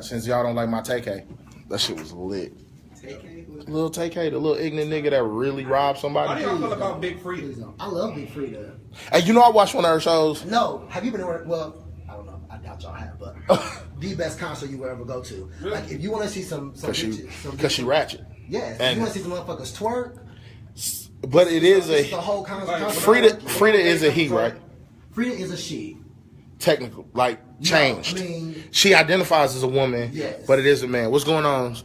Since y'all don't like my TK, that shit was lit. Little TK, the little ignorant nigga that really robbed somebody. How do y'all feel about Big Frida? I love Big Frida. Hey, you know I watched one of her shows. No, have you been to? Well, I don't know. I doubt y'all have, but the best concert you will ever go to. Really? Like if you want to see some Because she ratchet. yes, And you want to see some motherfuckers twerk. But it is It's the a whole concert. Frida is a he, right? Frida is a she. Technical, like changed. No, I mean, she identifies as a woman, yes, but it is a man. What's going on?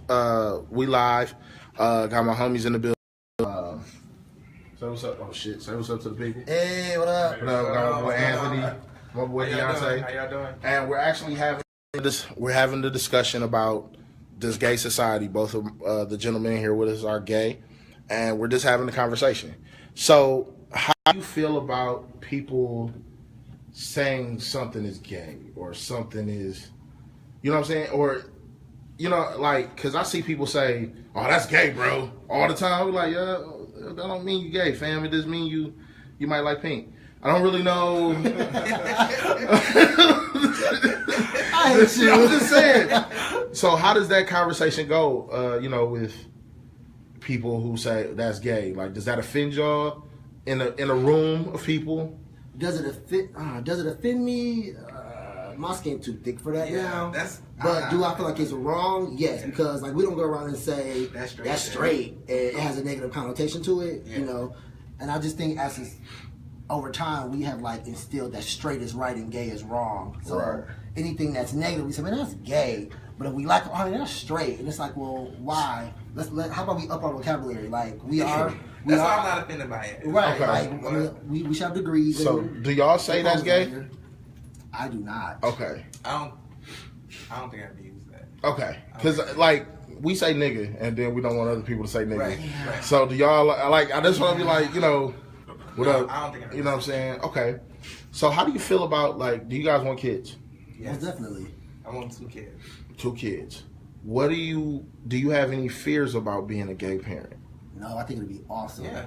We live. Got my homies in the building. Say what's up. Oh shit. Say what's up to the people. hey, what up? What up? Got my boy Anthony. My boy Deontay. How y'all doing? And we're actually having this. We're having the discussion about this gay society. Both of the gentlemen here with us are gay, and we're just having the conversation. So, how do you feel about people saying something is gay or something is, you know what I'm saying? Or, you know, like, because I see people say, oh, that's gay, bro, all the time. We're like, yeah, that don't mean you gay, fam. It just mean you might like pink. I don't really know. I hate you. I'm just saying. So how does that conversation go, you know, with people who say that's gay? Like, does that offend y'all in a room of people? Does it offend me? My skin too thick for that now. But do I feel like it's wrong? Yes, because like we don't go around and say that's straight. It has a negative connotation to it, you know. And I just think over time we have like instilled that straight is right and gay is wrong. So anything that's negative, we say, man, that's gay. But if we like, oh, that's straight, and it's like, well, why? How about we up our vocabulary? Like That's why I'm not offended by it. Right. Okay. Like we should have degrees. So do y'all say that's gay? I do not. Okay. I don't think I've used that. Okay. Because like we say nigga, and then we don't want other people to say nigga. Right. So do y'all like? I just want to be like, you know, what up? I don't think you know what I'm saying? Okay. So how do you feel about like? Do you guys want kids? Yes, definitely. I want 2 kids. 2 kids. What do you have any fears about being a gay parent? No, I think it'd be awesome. Yeah.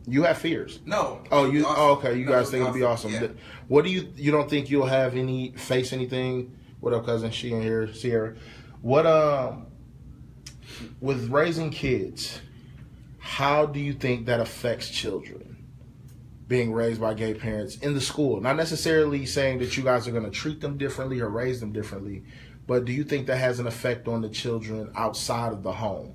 You have fears? No. Oh, you? Awesome. Oh, okay. You guys think it'd be awesome? Yeah. What do you don't think you'll have face anything? What up, cousin? She in here, Sierra. What with raising kids? How do you think that affects children being raised by gay parents in the school? Not necessarily saying that you guys are going to treat them differently or raise them differently, but do you think that has an effect on the children outside of the home,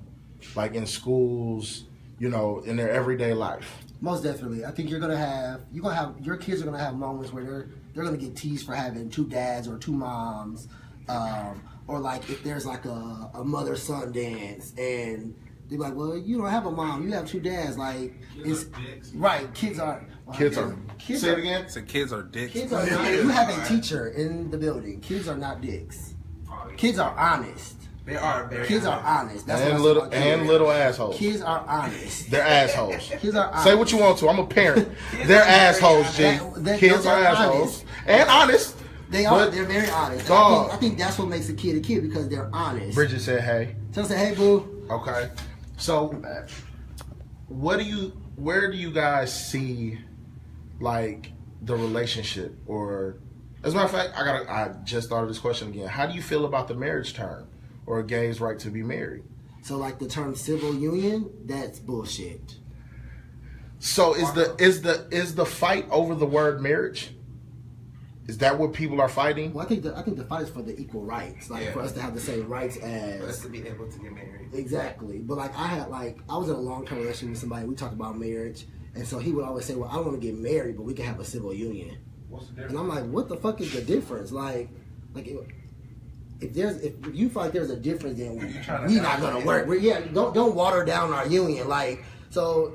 like in schools? You know, in their everyday life. Most definitely. I think your kids are gonna have moments where they're gonna get teased for having 2 dads or 2 moms, or like if there's like a mother-son dance and they're like, well, you don't have a mom, you have 2 dads. Like it's right. Kids are. Say it again. So kids are dicks. Kids are not. You have a teacher in the building. Kids are not dicks. Kids are honest. They are very Kids are honest. That's and what little assholes. Kids are honest. They're assholes. Kids are honest. Say what you want to. I'm a parent. They're assholes, G. Kids are assholes. And honest. They are. They're very honest. I think that's what makes a kid because they're honest. Bridget said, "Hey." So I said, "Hey, boo." Okay. So, where do you guys see, like, the relationship? Or, as a matter of fact, I just thought of this question again. How do you feel about the marriage term? Or a gay's right to be married. So like the term civil union, that's bullshit. So is the fight over the word marriage? Is that what people are fighting? Well, I think the fight is for the equal rights, like for us to have the same rights as for us to be able to get married. Exactly. But like I was in a long-term relationship with somebody. We talked about marriage, and so he would always say, "Well, I don't want to get married, but we can have a civil union." What's the difference? And I'm like, "What the fuck is the difference?" Like. If you feel like there's a difference, then we're not gonna work. Don't water down our union. Like, so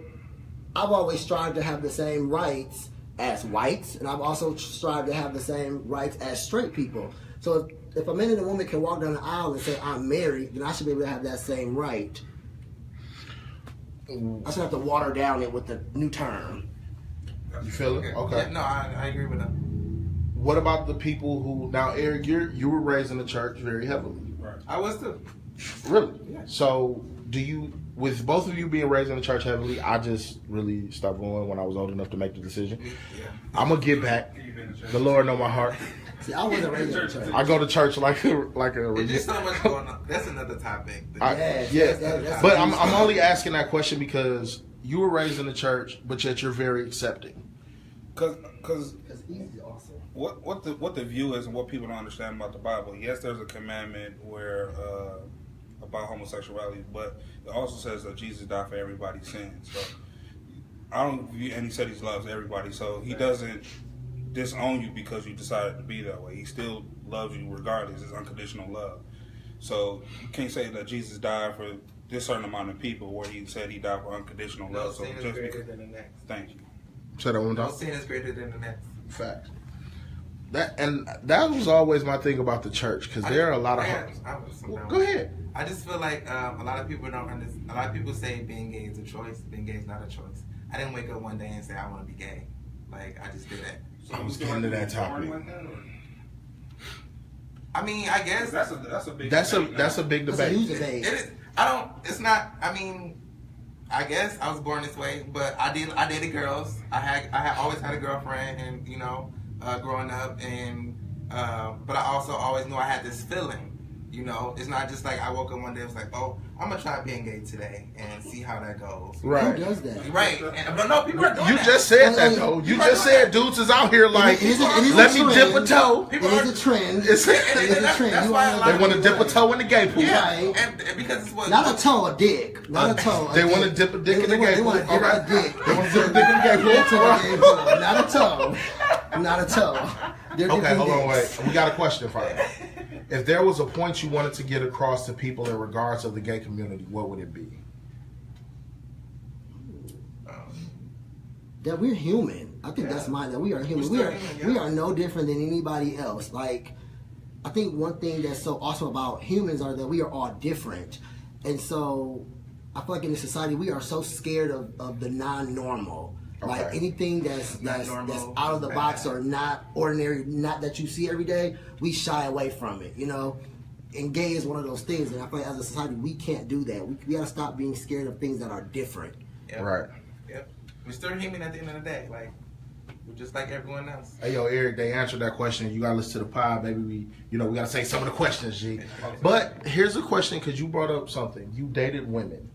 I've always strived to have the same rights as whites, and I've also strived to have the same rights as straight people. So if a man and a woman can walk down the aisle and say I'm married, then I should be able to have that same right. I should have to water down it with the new term. You feel it? Okay. Yeah, no, I agree with that. What about the people who now, Eric? You were raised in the church very heavily. Right. I was too. Really? Yeah. So do you, with both of you being raised in the church heavily, I just really stopped going when I was old enough to make the decision. Yeah. I'm gonna get back. The Lord know my heart. See, I wasn't raised in the church. I go to church like a. There's just so much going on. That's another topic. But I'm only asking that question because you were raised in the church, but yet you're very accepting. Because what the view is and what people don't understand about the Bible. Yes, there's a commandment where about homosexuality, but it also says that Jesus died for everybody's sins. So I don't view, and he said he loves everybody, so he doesn't disown you because you decided to be that way. He still loves you regardless. It's unconditional love. So you can't say that Jesus died for this certain amount of people where he said he died for unconditional love. No sin is greater than the next. Thank you. Say that one No time. sin is greater than the next. Fact. That was always my thing about the church because there are a lot of. Go ahead. I just feel like a lot of people don't understand. A lot of people say being gay is a choice. Being gay is not a choice. I didn't wake up one day and say I want to be gay. Like I just did that. I was getting to that topic. I mean, I guess that's a big That's a debate. big That's a debate. huge debate. it is. I don't. It's not. I mean, I guess I was born this way, but I dated girls. I had always had a girlfriend, and you know, growing up, and but I also always knew I had this feeling. You know, it's not just like I woke up one day and was like, oh, I'm gonna try being gay today and see how that goes. Right. Who does that? Right. But no, people are doing You that. just said that though. You just said dudes is out here like, It is a let me trend. dip a toe. It is a trend. It's- It is a trend. That's You why a lot They want to dip a toe in the gay pool. Yeah, Right. and because it's what Not a toe, a dick. Not a toe. They want to dip a dick in the gay They pool. want to dip a dick. They want to dip a dick in the gay pool. Not a toe. Not a toe. They're Okay, different hold on, dicks. wait. We got a question for you. If there was a point you wanted to get across to people in regards of the gay community, what would it be? That we're human. I think that's mine. That we are human. We are no different than anybody else. Like, I think one thing that's so awesome about humans are that we are all different, and so I feel like in this society we are so scared of the non-normal. Like Okay. anything that's normal, out of the bad. box or not ordinary, not that you see every day, we shy away from it. You know. And gay is one of those things, and I feel like as a society we can't do that. We gotta stop being scared of things that are different. Yep. Right. Yep. We're still human at the end of the day. Like we're just like everyone else. Hey, yo, Eric, they answered that question. You got to listen to the pod, baby. We got to say some of the questions, G. But here's a question because you brought up something. You dated women.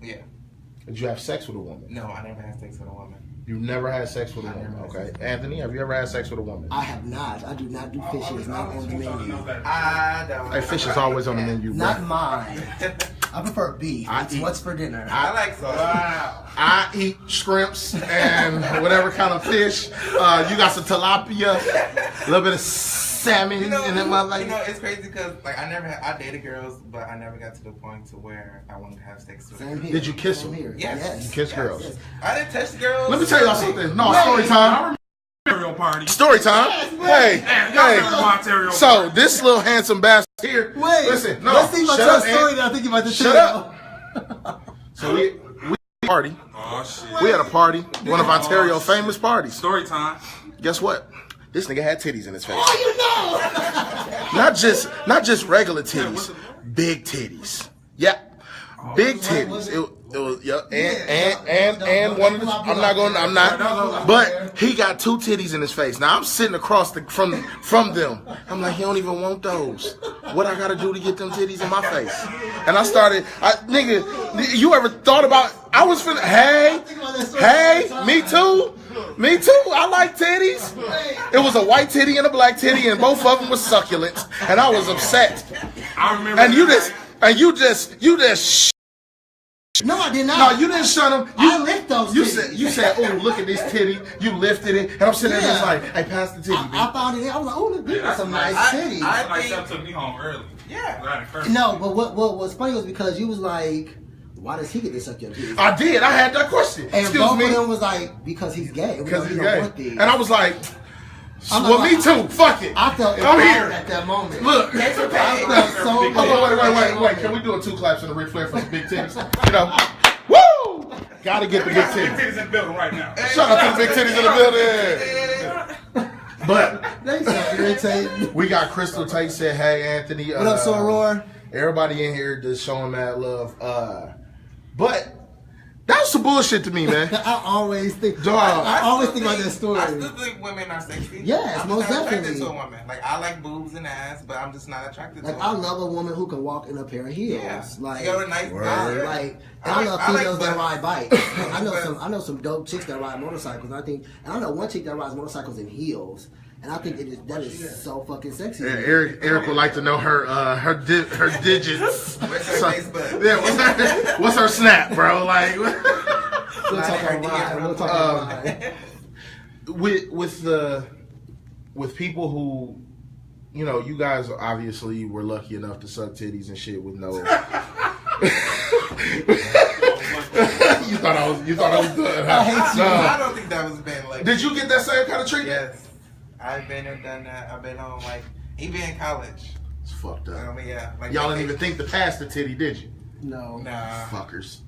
Yeah. Did you have sex with a woman? No, I never had sex with a woman. You never had sex with a I never woman, had okay? sex. Anthony, have you ever had sex with a woman? I have not. I do not do fishing. It's not on the menu. I don't. Hey, fish is always on the menu, bro. Not mine. I prefer beef. It's what's for dinner. I like sauce. I eat shrimps and whatever kind of fish. You got some tilapia, a little bit of salmon, You know, and then it's crazy because like I dated girls, but I never got to the point to where I wanted to have sex with Same them. here. Did you kiss Same them? here. Yes. Yes. You kiss girls. Yes. I didn't touch girls. Let me tell y'all something. No, story time. Ontario party. Story time. Hey, Y'all remember my Ontario So party. this little handsome bastard here. Wait. Listen, no. Let's see my shut up, story Ant. that I think you about to Shut tell. up. So we party. Oh shit. We had a party. One of Ontario's famous parties. Story time. Guess what? This nigga had titties in his face. Oh, Not just regular titties, big titties. Yeah, big titties. It was yeah, and one of the. I'm not. But he got two titties in his face. Now I'm sitting across from them. I'm like, he don't even want those. What I gotta do to get them titties in my face? And I started, nigga, you ever thought about? I was finna. Hey, me too. I like titties. It was a white titty and a black titty, and both of them were succulent, and I was upset. I remember. And you just. No, I did not. No, you didn't shut him. I lift those You titties. said, oh, look at this titty. You lifted it, and I'm sitting there just Yeah. like, hey, pass the titty, I found it. I was like, oh, this is some nice titties. Like that took me home early. Yeah. No, but what was funny was because you was like, why does he get to suck your titties? I did. I had that question. And Excuse both me. of them was like, because he's gay. Because We he's don't gay. want these. And I was like, I'm well, like, me too. Fuck it. I felt I'm empowered here. at that moment. Look. I felt so Hold on, wait. Can we do a 2 claps in the Ric Flair for some big titties? You know, woo! Gotta get the big Big titties. titties in the building right now. Shout out to the big titties in the building. But They so irritating. we got Crystal Tate said, hey, Anthony. What up, Soror? Everybody in here just showing mad love. But that was some bullshit to me, man. I always think, Dog. I always think about that story. I still think women are sexy. Yes, I'm most just not definitely. attracted to a woman. Like, I like boobs and ass, but I'm just not attracted to Like, a I woman. love a woman who can walk in a pair of heels. Yeah. Like, You got a nice Word. like, and I love females that ride bikes. Like, I know some dope chicks that ride motorcycles. And I know one chick that rides motorcycles in heels. And I think that is so fucking sexy. Yeah, Eric would like to know her digits. What's her Facebook? Yeah, what's her snap, bro? Like, We'll talk on ride. We'll talk on ride. with people who, you know, you guys obviously were lucky enough to suck titties and shit with no. You thought I was done. Huh? I don't think that was been like. Did you get that same kind of treatment? Yes. I've been and done that. I've been on, like, even in college. It's fucked up. Yeah. Like, Y'all didn't even think to pass the titty, did you? No. Nah. Fuckers.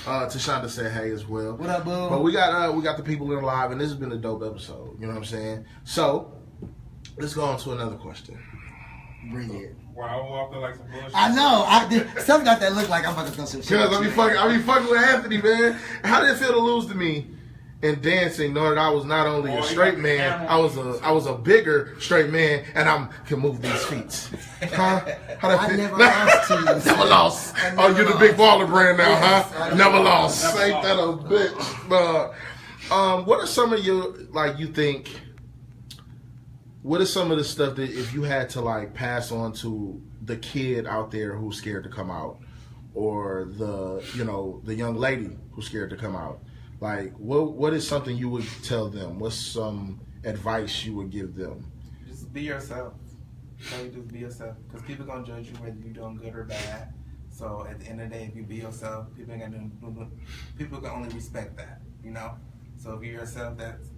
Tashonda said hey as well. What up, boo? But we got the people in live, and this has been a dope episode. You know what I'm saying? So let's go on to another question. Bring it. Wow, I feel like some bullshit. I know. Some got that look like I'm about to throw some shit. Because I be fucking with Anthony, man. How did it feel to lose to me in dancing, knowing that I was not only a straight man, I was a bigger straight man, and I can move these feet. Huh? How that I feel? never lost to you. Never lost. Oh, you're the big baller brand now, huh? Never lost. Ain't that a bitch? What are some of your, like, you think? What is some of the stuff that if you had to, like, pass on to the kid out there who's scared to come out, or the young lady who's scared to come out? Like, what is something you would tell them? What's some advice you would give them? Just be yourself. So you just be yourself. Because people going to judge you whether you're doing good or bad. So at the end of the day, if you be yourself, people can only respect that, you know? So if you're yourself, that's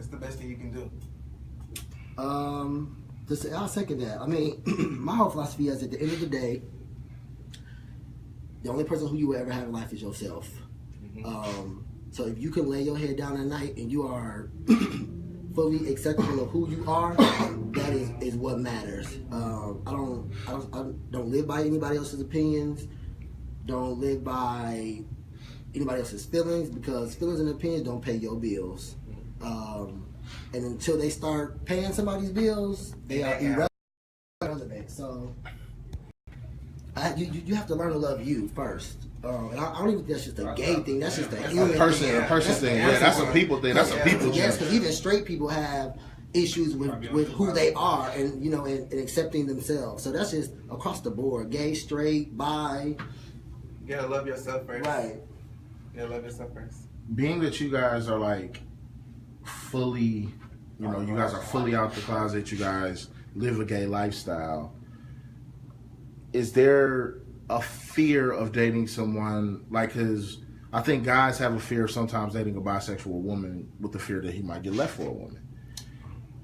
the best thing you can do. I'll second that. I mean, my whole philosophy is at the end of the day, the only person who you will ever have in life is yourself. Mm-hmm. So if you can lay your head down at night and you are fully acceptable of who you are, that is what matters. I don't live by anybody else's opinions. Don't live by anybody else's feelings, because feelings and opinions don't pay your bills. And until they start paying somebody's bills, they are irrelevant. So you have to learn to love you first. And I don't even think that's just a gay thing. That's just a human thing. A person thing. Yeah, that's a people thing. That's a people thing. Yes, because even straight people have issues with who they are, and and accepting themselves. So that's just across the board. Gay, straight, bi. You gotta love yourself first. Right. You gotta love yourself first. Being that you guys are like fully, you guys are fully out the closet. You guys live a gay lifestyle. Is there a fear of dating someone, like, because I think guys have a fear of sometimes dating a bisexual woman with the fear that he might get left for a woman.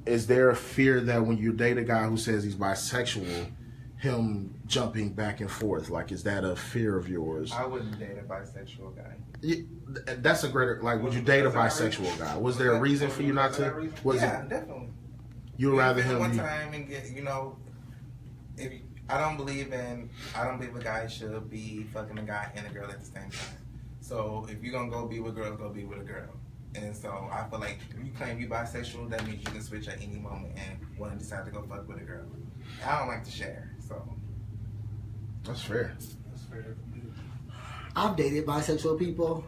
Is there a fear that when you date a guy who says he's bisexual, him jumping back and forth, like, is that a fear of yours? I wouldn't date a bisexual guy. That's a greater, like, would you date a bisexual guy? Was there a reason for you not to? Definitely. You would rather him one time and get, I don't believe a guy should be fucking a guy and a girl at the same time. So if you're gonna go be with girls, go be with a girl. And so I feel like if you claim you bisexual, that means you can switch at any moment and want to decide to go fuck with a girl. I don't like to share, so. That's fair. I've dated bisexual people.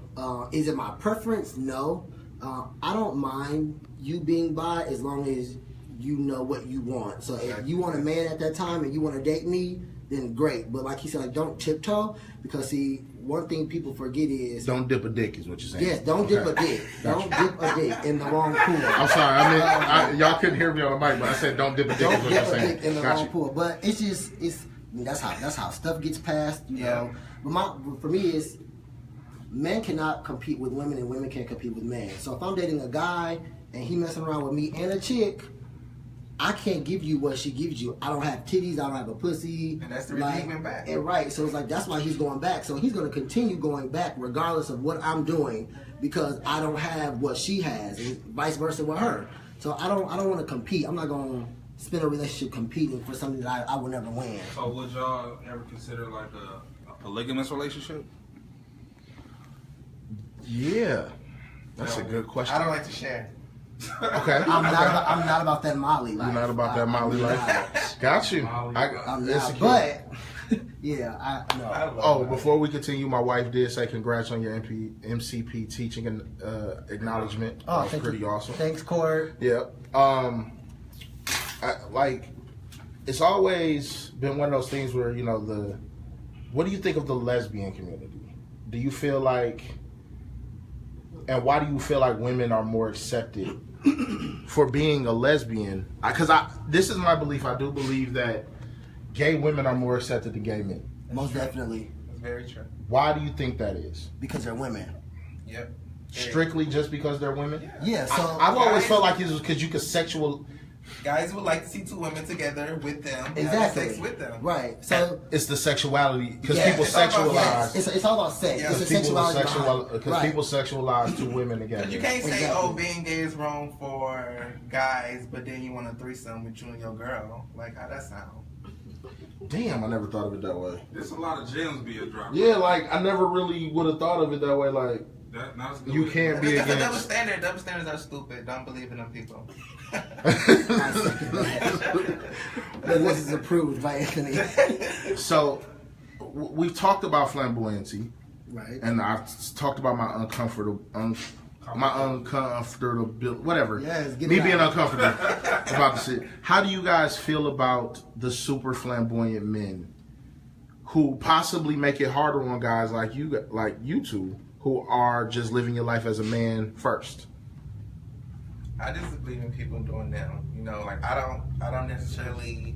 Is it my preference? No. I don't mind you being bi as long as you know what you want. So if you want a man at that time and you want to date me, then great. But like he said, like, don't tiptoe, because see, one thing people forget is don't dip a dick is what you're saying. Yes, don't dip a dick. Don't dip a dick in the wrong pool. I'm sorry. I mean, y'all couldn't hear me on the mic, but I said don't dip a dick. Don't is what dip you're a saying. dick in the wrong pool. But it's just that's how stuff gets passed, you know. But for me is, men cannot compete with women and women can't compete with men. So if I'm dating a guy and he messing around with me and a chick, I can't give you what she gives you. I don't have titties. I don't have a pussy. And that's the reason he went back. And right. So it's like, that's why he's going back. So he's going to continue going back regardless of what I'm doing, because I don't have what she has, and vice versa with her. So I don't want to compete. I'm not going to spend a relationship competing for something that I will never win. So would y'all ever consider like a polygamous relationship? Yeah, that's a good question. I don't like to share. Okay. I'm not about that Molly life. You're not about that Molly life. Got you. I'm not, but yeah, no. Oh, before we continue, my wife did say congrats on your MCP teaching and acknowledgement. Oh, that was pretty awesome. Thanks, Court. Yeah. It's always been one of those things where, what do you think of the lesbian community? Do you feel like, and why do you feel like women are more accepted for being a lesbian? Because this is my belief. I do believe that gay women are more accepted than gay men. Most definitely. That's very true. Why do you think that is? Because they're women. Yep. Strictly just because they're women? Yeah, so I've always felt like it was because you could guys would like to see two women together with them, exactly, having sex with them. Right. So it's the sexuality because yeah, people sexualize. It's all about sex. Yeah. Because people sexualize two women together. But you can't say, "Oh, being gay is wrong for guys," but then you want a threesome with you and your girl. Like, how that sound? Damn, I never thought of it that way. There's a lot of gems being dropped. Yeah, like I never really would have thought of it that way. Like you can't be against. That's a double standard. Double standards are stupid. Don't believe in them people. This is approved by Anthony. So we've talked about flamboyancy, right? And I've talked about my uncomfortable, whatever. Yes, me being uncomfortable about the shit. How do you guys feel about the super flamboyant men who possibly make it harder on guys like you two, who are just living your life as a man first? I just believe in people doing them. I don't necessarily,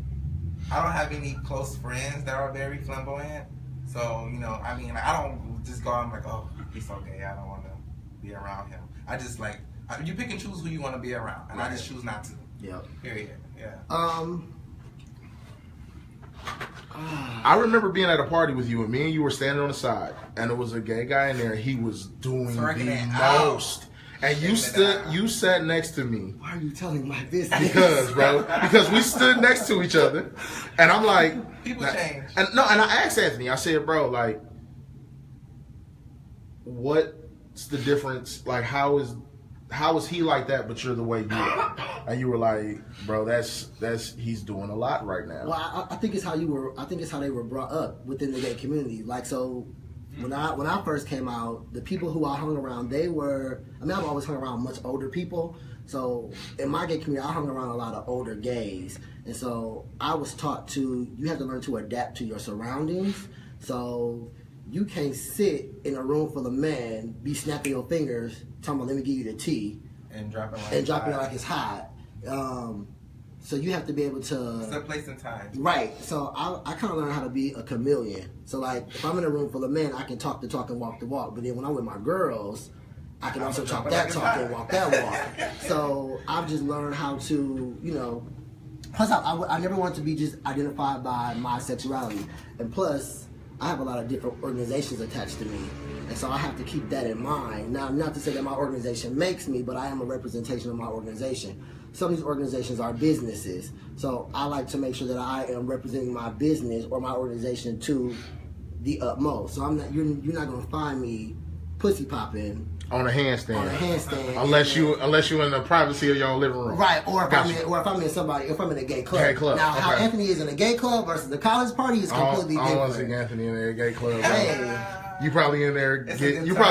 I don't have any close friends that are very flamboyant. So, I don't just go out and like, oh, he's so gay, I don't want to be around him. I just you pick and choose who you want to be around, and I just choose not to. Yep. Period. Yeah. I remember being at a party with you, and me and you were standing on the side, and there was a gay guy in there. He was doing the most. And you sat next to me. Why are you telling my business? Because we stood next to each other, and I'm like, people change. And I asked Anthony. I said, bro, like, what's the difference? Like, how is he like that, but you're the way you are? And you were like, bro, that's he's doing a lot right now. Well, I think it's how they were brought up within the gay community. Like, so. When I first came out, the people who I hung around, I've always hung around much older people. So in my gay community, I hung around a lot of older gays. And so I was taught you have to learn to adapt to your surroundings. So you can't sit in a room full of men, be snapping your fingers, talking about, let me give you the tea. And dropping it like it's hot. So you have to be able to... It's a place and time. Right. So I kind of learned how to be a chameleon. So, like, if I'm in a room full of men, I can talk the talk and walk the walk. But then when I'm with my girls, I can also talk that talk and walk that walk. So I've just learned how to, Plus, I never wanted to be just identified by my sexuality. And plus, I have a lot of different organizations attached to me. And so I have to keep that in mind. Now, not to say that my organization makes me, but I am a representation of my organization. Some of these organizations are businesses. So I like to make sure that I am representing my business or my organization to the utmost. So you're not going to find me pussy popping on a handstand. Unless you're in the privacy of your own living room. Right, or if I'm in a gay club. Now, how Anthony is in a gay club versus the college party is completely different. I don't want to see Anthony in a gay club. Hey. You probably in there getting your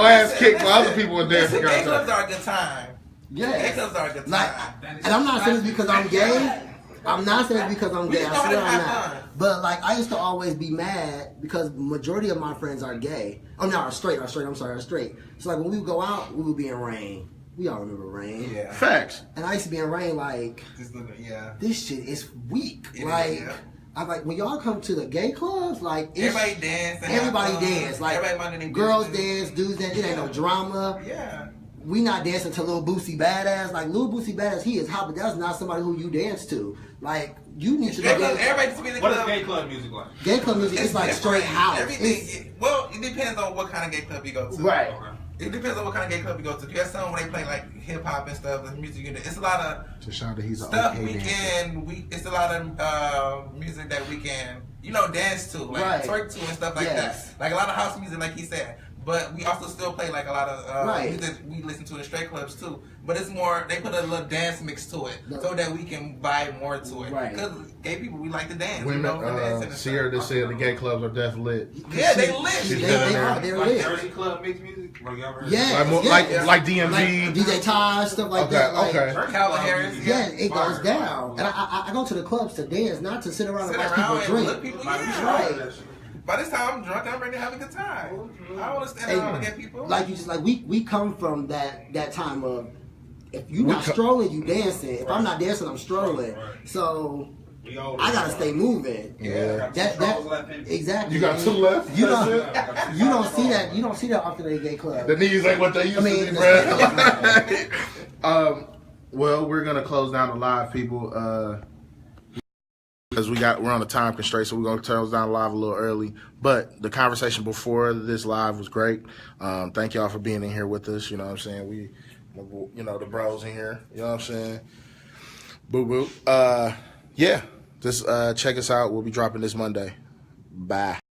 ass kicked while other people are dancing. Gay clubs are a good time. Yeah. Gay clubs are a good time. And I'm not saying this because I'm gay. I swear I'm not. But I used to always be mad because majority of my friends are gay. Oh no, are straight. So when we would go out, we would be in Rain. We all remember Rain. Yeah. Facts. And I used to be in Rain this shit is weak. I'm like, when y'all come to the gay clubs, everybody dance. Everybody dance. Girls dance, dudes dance. It ain't no drama. Yeah. We not dancing to Lil Boosie Badass. Lil Boosie Badass, he is hot, but that's not somebody who you dance to. You need to go. Everybody just be in the club. What is gay club music like? Gay club music is straight house. Everything. It depends on what kind of gay club you go to. Right. Okay. It depends on what kind of gay club you go to. You have some where they play hip hop and stuff, and music. It's a lot of to show that he's stuff okay it's a lot of music that we can dance to, like twerk to and stuff like that. Like a lot of house music, like he said. But we also still play like a lot of music we listen to in straight clubs too. But it's more, they put a little dance mix to it so that we can vibe more to it. Because gay people, we like to dance. Women, Sierra just said the gay clubs are deaf lit. Yeah, they lit. They're lit. Dirty club mixed music. Like y'all heard? Like DMV. Like DJ Taj, stuff like that. Okay. Calvin Harris. Yeah, it goes down. And I go to the clubs to dance, not to sit around and watch people drink. People, right. By this time I'm drunk, I'm ready to have a good time. I don't want to stand around and get people. Like you just we come from that time of, if you're not strolling, you dancing. If I'm not dancing, I'm strolling. So I gotta stay moving. Yeah. That exactly. You got two left. You don't see that. You don't see that often in a gay club. The knees ain't what they used to be, bro. Well, we're gonna close down the live, people. Because we're on a time constraint, so we're gonna close down live a little early. But the conversation before this live was great. Thank y'all for being in here with us. You know what I'm saying? We, the bros in here. You know what I'm saying? Boo boo. Yeah. Just check us out. We'll be dropping this Monday. Bye.